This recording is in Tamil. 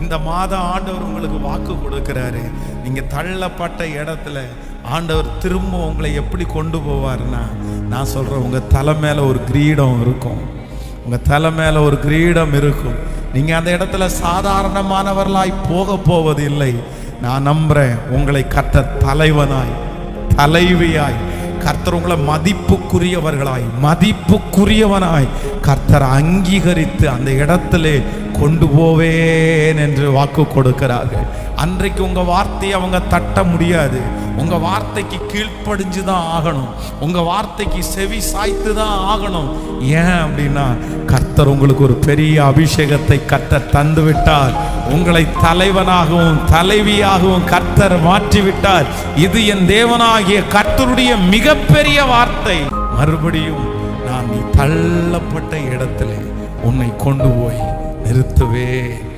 இந்த மாதம் ஆண்டவர் உங்களுக்கு வாக்கு கொடுக்கிறாரு. நீங்க தள்ளப்பட்ட இடத்துல ஆண்டவர் திரும்ப உங்களை எப்படி கொண்டு போவார்னா, நான் சொல்றேன், உங்க தலை மேல ஒரு கிரீடம் இருக்கும். உங்க தலை மேல ஒரு கிரீடம் இருக்கும். நீங்க அந்த இடத்துல சாதாரணமானவர்களாய் போக போவது இல்லை. நான் நம்புறேன், உங்களை கர்த்தர் தலைவனாய், தலைவியாய், கர்த்தர் உங்களை மதிப்புக்குரியவனாய் கர்த்தர் அங்கீகரித்து அந்த இடத்திலே கொண்டு போவேன் என்று வாக்கு கொடுக்கிறார்கள். அன்றைக்கு உங்க வார்த்தையை அவங்க தட்ட முடியாது. உங்க வார்த்தைக்கு கீழ்ப்படிஞ்சுதான் ஆகணும். உங்க வார்த்தைக்கு செவி சாய்த்து தான் ஆகணும். ஏன் அப்படின்னா, கர்த்தர் உங்களுக்கு ஒரு பெரிய அபிஷேகத்தை கர்த்தர் தந்து விட்டார். உங்களை தலைவனாகவும் தலைவியாகவும் கர்த்தர் மாற்றிவிட்டார். இது என் தேவனாகிய கர்த்தருடைய மிகப்பெரிய வார்த்தை. மறுபடியும் நான் நீ தள்ளப்பட்ட இடத்துல உன்னை கொண்டு போய் நிறுத்துவே.